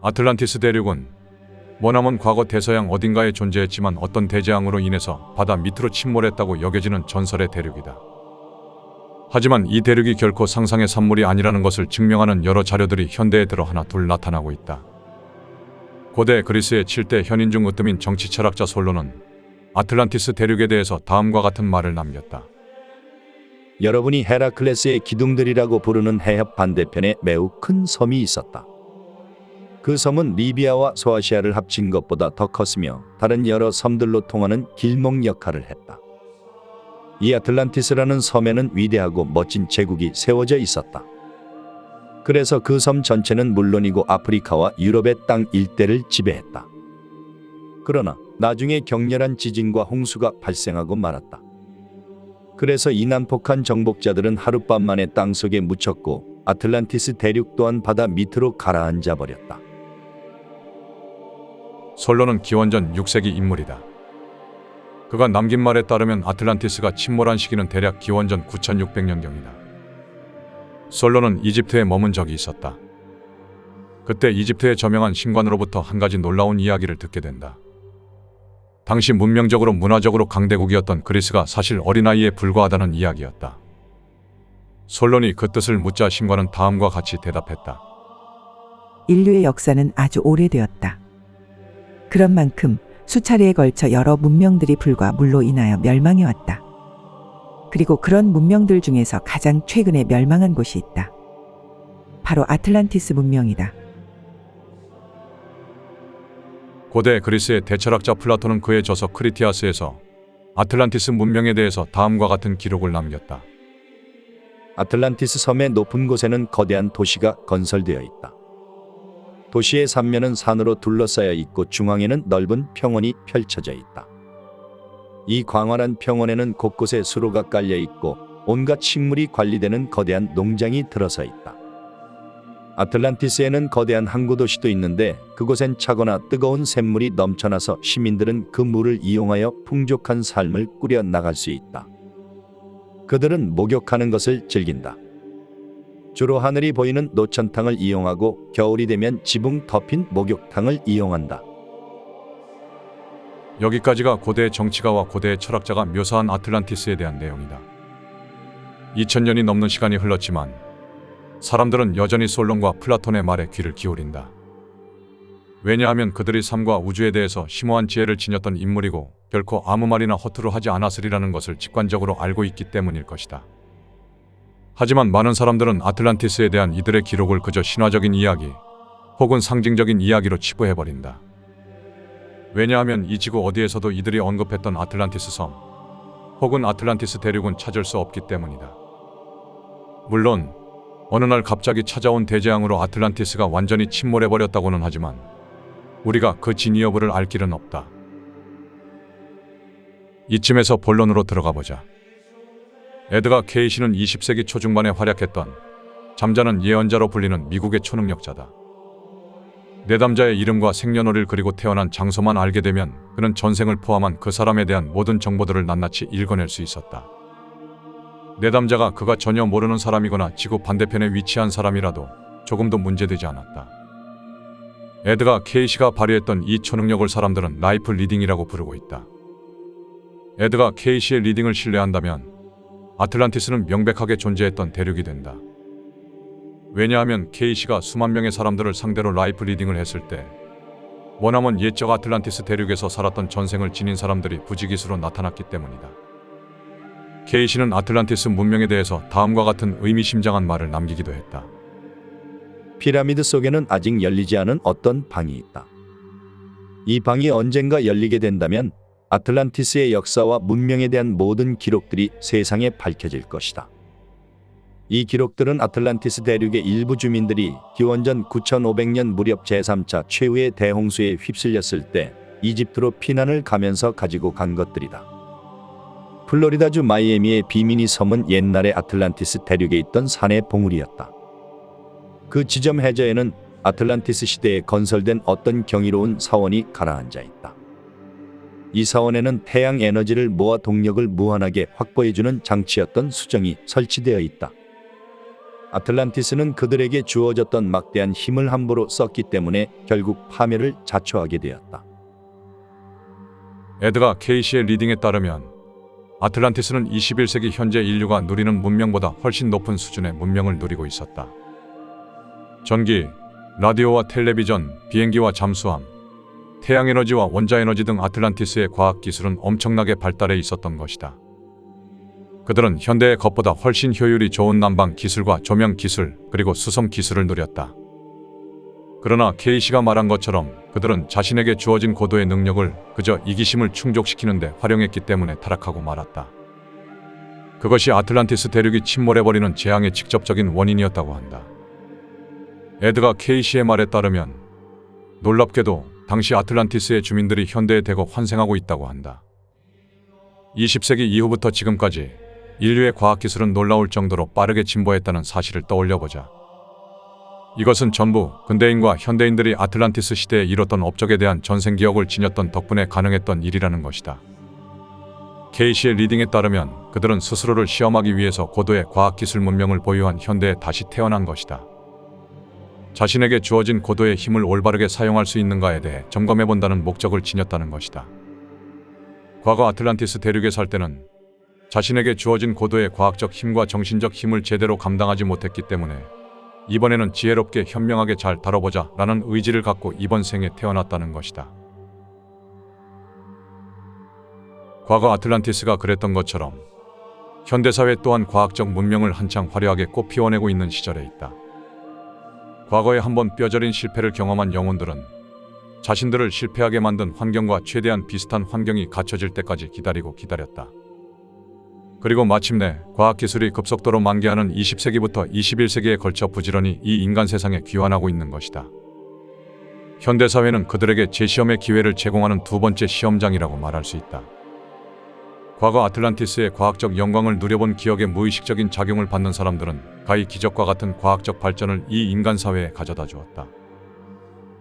아틀란티스 대륙은 머나먼 과거 대서양 어딘가에 존재했지만 어떤 대재앙으로 인해서 바다 밑으로 침몰했다고 여겨지는 전설의 대륙이다. 하지만 이 대륙이 결코 상상의 산물이 아니라는 것을 증명하는 여러 자료들이 현대에 들어 하나둘 나타나고 있다. 고대 그리스의 7대 현인 중 으뜸인 정치 철학자 솔로는 아틀란티스 대륙에 대해서 다음과 같은 말을 남겼다. 여러분이 헤라클레스의 기둥들이라고 부르는 해협 반대편에 매우 큰 섬이 있었다. 그 섬은 리비아와 소아시아를 합친 것보다 더 컸으며 다른 여러 섬들로 통하는 길목 역할을 했다. 이 아틀란티스라는 섬에는 위대하고 멋진 제국이 세워져 있었다. 그래서 그 섬 전체는 물론이고 아프리카와 유럽의 땅 일대를 지배했다. 그러나 나중에 격렬한 지진과 홍수가 발생하고 말았다. 그래서 이 난폭한 정복자들은 하룻밤 만에 땅속에 묻혔고 아틀란티스 대륙 또한 바다 밑으로 가라앉아 버렸다. 솔로는 기원전 6세기 인물이다. 그가 남긴 말에 따르면 아틀란티스가 침몰한 시기는 대략 기원전 9600년경이다. 솔로는 이집트에 머문 적이 있었다. 그때 이집트의 저명한 신관으로부터 한 가지 놀라운 이야기를 듣게 된다. 당시 문명적으로 문화적으로 강대국이었던 그리스가 사실 어린아이에 불과하다는 이야기였다. 솔론이 그 뜻을 묻자 신관은 다음과 같이 대답했다. 인류의 역사는 아주 오래되었다. 그런 만큼 수차례에 걸쳐 여러 문명들이 불과 물로 인하여 멸망해왔다. 그리고 그런 문명들 중에서 가장 최근에 멸망한 곳이 있다. 바로 아틀란티스 문명이다. 고대 그리스의 대철학자 플라톤은 그의 저서 크리티아스에서 아틀란티스 문명에 대해서 다음과 같은 기록을 남겼다. 아틀란티스 섬의 높은 곳에는 거대한 도시가 건설되어 있다. 도시의 삼면은 산으로 둘러싸여 있고 중앙에는 넓은 평원이 펼쳐져 있다. 이 광활한 평원에는 곳곳에 수로가 깔려 있고 온갖 식물이 관리되는 거대한 농장이 들어서 있다. 아틀란티스에는 거대한 항구 도시도 있는데 그곳엔 차거나 뜨거운 샘물이 넘쳐나서 시민들은 그 물을 이용하여 풍족한 삶을 꾸려 나갈 수 있다. 그들은 목욕하는 것을 즐긴다. 주로 하늘이 보이는 노천탕을 이용하고 겨울이 되면 지붕 덮인 목욕탕을 이용한다. 여기까지가 고대 정치가와 고대 철학자가 묘사한 아틀란티스에 대한 내용이다. 2000년이 넘는 시간이 흘렀지만 사람들은 여전히 솔론과 플라톤의 말에 귀를 기울인다. 왜냐하면 그들이 삶과 우주에 대해서 심오한 지혜를 지녔던 인물이고 결코 아무 말이나 허투루 하지 않았으리라는 것을 직관적으로 알고 있기 때문일 것이다. 하지만 많은 사람들은 아틀란티스에 대한 이들의 기록을 그저 신화적인 이야기 혹은 상징적인 이야기로 치부해버린다. 왜냐하면 이 지구 어디에서도 이들이 언급했던 아틀란티스 섬 혹은 아틀란티스 대륙은 찾을 수 없기 때문이다. 물론 어느 날 갑자기 찾아온 대재앙으로 아틀란티스가 완전히 침몰해버렸다고는 하지만 우리가 그 진위 여부를 알 길은 없다. 이쯤에서 본론으로 들어가 보자. 에드가 케이시는 20세기 초중반에 활약했던 잠자는 예언자로 불리는 미국의 초능력자다. 내담자의 이름과 생년월일 그리고 태어난 장소만 알게 되면 그는 전생을 포함한 그 사람에 대한 모든 정보들을 낱낱이 읽어낼 수 있었다. 내담자가 그가 전혀 모르는 사람이거나 지구 반대편에 위치한 사람이라도 조금도 문제되지 않았다. 에드가 케이시가 발휘했던 이 초능력을 사람들은 라이프 리딩이라고 부르고 있다. 에드가 케이시의 리딩을 신뢰한다면 아틀란티스는 명백하게 존재했던 대륙이 된다. 왜냐하면 케이시가 수만 명의 사람들을 상대로 라이프 리딩을 했을 때 머나먼 옛적 아틀란티스 대륙에서 살았던 전생을 지닌 사람들이 부지기수로 나타났기 때문이다. 케이시는 아틀란티스 문명에 대해서 다음과 같은 의미심장한 말을 남기기도 했다. 피라미드 속에는 아직 열리지 않은 어떤 방이 있다. 이 방이 언젠가 열리게 된다면 아틀란티스의 역사와 문명에 대한 모든 기록들이 세상에 밝혀질 것이다. 이 기록들은 아틀란티스 대륙의 일부 주민들이 기원전 9500년 무렵 제3차 최후의 대홍수에 휩쓸렸을 때 이집트로 피난을 가면서 가지고 간 것들이다. 플로리다주 마이애미의 비미니 섬은 옛날에 아틀란티스 대륙에 있던 산의 봉우리였다. 그 지점 해저에는 아틀란티스 시대에 건설된 어떤 경이로운 사원이 가라앉아 있다. 이 사원에는 태양 에너지를 모아 동력을 무한하게 확보해주는 장치였던 수정이 설치되어 있다. 아틀란티스는 그들에게 주어졌던 막대한 힘을 함부로 썼기 때문에 결국 파멸을 자초하게 되었다. 에드가 케이시의 리딩에 따르면 아틀란티스는 21세기 현재 인류가 누리는 문명보다 훨씬 높은 수준의 문명을 누리고 있었다. 전기, 라디오와 텔레비전, 비행기와 잠수함, 태양에너지와 원자에너지 등 아틀란티스의 과학기술은 엄청나게 발달해 있었던 것이다. 그들은 현대의 것보다 훨씬 효율이 좋은 난방 기술과 조명 기술, 그리고 수송 기술을 누렸다. 그러나 케이시가 말한 것처럼 그들은 자신에게 주어진 고도의 능력을 그저 이기심을 충족시키는 데 활용했기 때문에 타락하고 말았다. 그것이 아틀란티스 대륙이 침몰해버리는 재앙의 직접적인 원인이었다고 한다. 에드가 케이시의 말에 따르면 놀랍게도 당시 아틀란티스의 주민들이 현대에 대거 환생하고 있다고 한다. 20세기 이후부터 지금까지 인류의 과학기술은 놀라울 정도로 빠르게 진보했다는 사실을 떠올려보자. 이것은 전부 근대인과 현대인들이 아틀란티스 시대에 이뤘던 업적에 대한 전생 기억을 지녔던 덕분에 가능했던 일이라는 것이다. 케이시의 리딩에 따르면 그들은 스스로를 시험하기 위해서 고도의 과학기술 문명을 보유한 현대에 다시 태어난 것이다. 자신에게 주어진 고도의 힘을 올바르게 사용할 수 있는가에 대해 점검해본다는 목적을 지녔다는 것이다. 과거 아틀란티스 대륙에 살 때는 자신에게 주어진 고도의 과학적 힘과 정신적 힘을 제대로 감당하지 못했기 때문에 이번에는 지혜롭게 현명하게 잘 다뤄보자 라는 의지를 갖고 이번 생에 태어났다는 것이다. 과거 아틀란티스가 그랬던 것처럼 현대사회 또한 과학적 문명을 한창 화려하게 꽃 피워내고 있는 시절에 있다. 과거에 한번 뼈저린 실패를 경험한 영혼들은 자신들을 실패하게 만든 환경과 최대한 비슷한 환경이 갖춰질 때까지 기다렸다. 그리고 마침내 과학기술이 급속도로 만개하는 20세기부터 21세기에 걸쳐 부지런히 이 인간 세상에 귀환하고 있는 것이다. 현대사회는 그들에게 재시험의 기회를 제공하는 두 번째 시험장이라고 말할 수 있다. 과거 아틀란티스의 과학적 영광을 누려본 기억의 무의식적인 작용을 받는 사람들은 가히 기적과 같은 과학적 발전을 이 인간 사회에 가져다 주었다.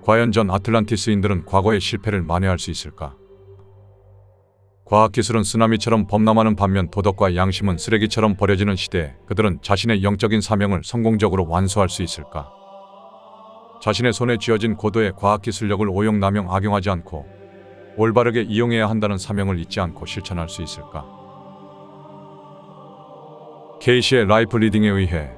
과연 전 아틀란티스인들은 과거의 실패를 만회할 수 있을까? 과학기술은 쓰나미처럼 범람하는 반면 도덕과 양심은 쓰레기처럼 버려지는 시대에 그들은 자신의 영적인 사명을 성공적으로 완수할 수 있을까? 자신의 손에 쥐어진 고도의 과학기술력을 오용남용 악용하지 않고 올바르게 이용해야 한다는 사명을 잊지 않고 실천할 수 있을까? 케이시의 라이프 리딩에 의해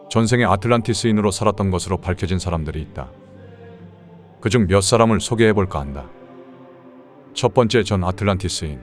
전생에 아틀란티스인으로 살았던 것으로 밝혀진 사람들이 있다. 그중 몇 사람을 소개해볼까 한다. 첫 번째, 전 아틀란티스인.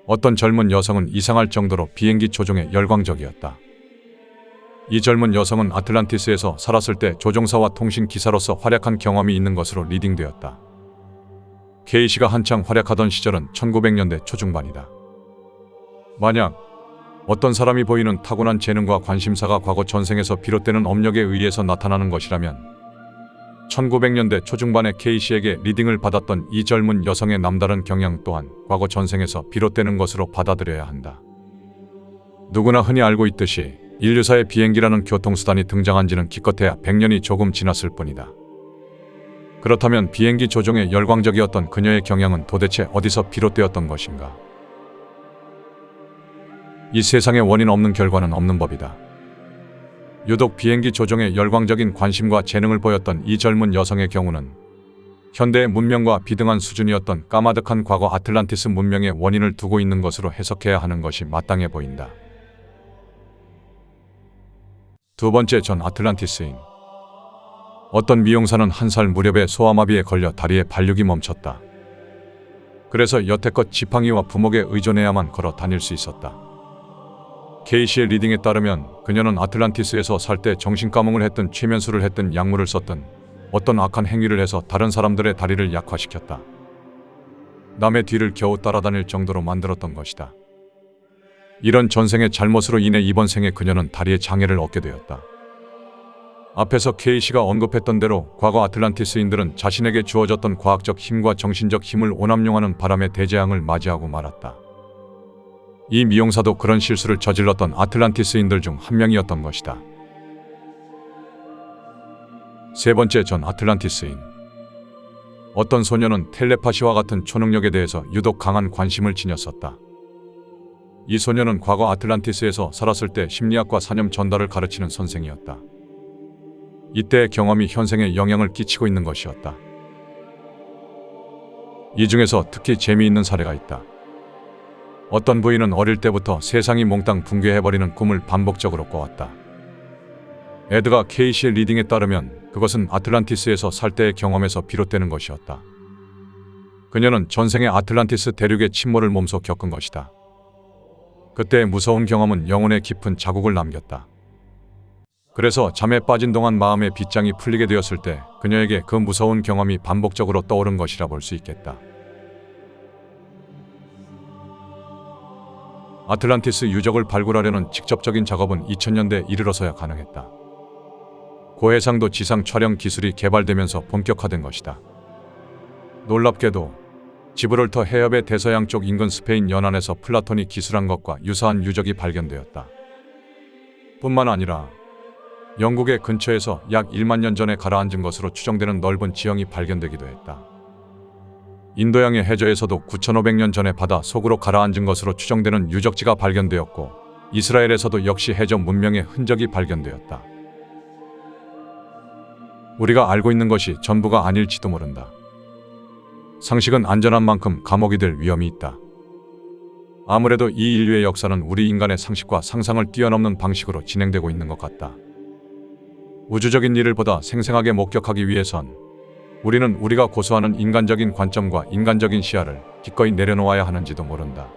어떤 젊은 여성은 이상할 정도로 비행기 조종에 열광적이었다. 이 젊은 여성은 아틀란티스에서 살았을 때 조종사와 통신 기사로서 활약한 경험이 있는 것으로 리딩되었다. 케이시가 한창 활약하던 시절은 1900년대 초중반이다. 만약 어떤 사람이 보이는 타고난 재능과 관심사가 과거 전생에서 비롯되는 업력에 의해서 나타나는 것이라면 1900년대 초중반에 케이시에게 리딩을 받았던 이 젊은 여성의 남다른 경향 또한 과거 전생에서 비롯되는 것으로 받아들여야 한다. 누구나 흔히 알고 있듯이 인류사의 비행기라는 교통수단이 등장한 지는 기껏해야 100년이 조금 지났을 뿐이다. 그렇다면 비행기 조종에 열광적이었던 그녀의 경향은 도대체 어디서 비롯되었던 것인가? 이 세상에 원인 없는 결과는 없는 법이다. 유독 비행기 조종에 열광적인 관심과 재능을 보였던 이 젊은 여성의 경우는 현대의 문명과 비등한 수준이었던 까마득한 과거 아틀란티스 문명의 원인을 두고 있는 것으로 해석해야 하는 것이 마땅해 보인다. 두 번째, 전 아틀란티스인. 어떤 미용사는 한 살 무렵에 소아마비에 걸려 다리에 발육이 멈췄다. 그래서 여태껏 지팡이와 부목에 의존해야만 걸어 다닐 수 있었다. 케이시의 리딩에 따르면 그녀는 아틀란티스에서 살 때 정신까몽을 했든 최면술을 했든 약물을 썼든 어떤 악한 행위를 해서 다른 사람들의 다리를 약화시켰다. 남의 뒤를 겨우 따라다닐 정도로 만들었던 것이다. 이런 전생의 잘못으로 인해 이번 생에 그녀는 다리에 장애를 얻게 되었다. 앞에서 케이시가 언급했던 대로 과거 아틀란티스인들은 자신에게 주어졌던 과학적 힘과 정신적 힘을 오남용하는 바람의 대재앙을 맞이하고 말았다. 이 미용사도 그런 실수를 저질렀던 아틀란티스인들 중 한 명이었던 것이다. 세 번째, 전 아틀란티스인. 어떤 소녀는 텔레파시와 같은 초능력에 대해서 유독 강한 관심을 지녔었다. 이 소녀는 과거 아틀란티스에서 살았을 때 심리학과 사념 전달을 가르치는 선생이었다. 이때의 경험이 현생에 영향을 끼치고 있는 것이었다. 이 중에서 특히 재미있는 사례가 있다. 어떤 부인은 어릴 때부터 세상이 몽땅 붕괴해버리는 꿈을 반복적으로 꿔왔다. 에드가 케이시의 리딩에 따르면 그것은 아틀란티스에서 살 때의 경험에서 비롯되는 것이었다. 그녀는 전생에 아틀란티스 대륙의 침몰을 몸소 겪은 것이다. 그때의 무서운 경험은 영혼에 깊은 자국을 남겼다. 그래서 잠에 빠진 동안 마음의 빗장이 풀리게 되었을 때 그녀에게 그 무서운 경험이 반복적으로 떠오른 것이라 볼 수 있겠다. 아틀란티스 유적을 발굴하려는 직접적인 작업은 2000년대에 이르러서야 가능했다. 고해상도 지상 촬영 기술이 개발되면서 본격화된 것이다. 놀랍게도 지브롤터 해협의 대서양쪽 인근 스페인 연안에서 플라톤이 기술한 것과 유사한 유적이 발견되었다. 뿐만 아니라 영국의 근처에서 약 1만 년 전에 가라앉은 것으로 추정되는 넓은 지형이 발견되기도 했다. 인도양의 해저에서도 9,500년 전에 바다 속으로 가라앉은 것으로 추정되는 유적지가 발견되었고 이스라엘에서도 역시 해저 문명의 흔적이 발견되었다. 우리가 알고 있는 것이 전부가 아닐지도 모른다. 상식은 안전한 만큼 감옥이 될 위험이 있다. 아무래도 이 인류의 역사는 우리 인간의 상식과 상상을 뛰어넘는 방식으로 진행되고 있는 것 같다. 우주적인 일을 보다 생생하게 목격하기 위해선 우리는 우리가 고수하는 인간적인 관점과 인간적인 시야를 기꺼이 내려놓아야 하는지도 모른다.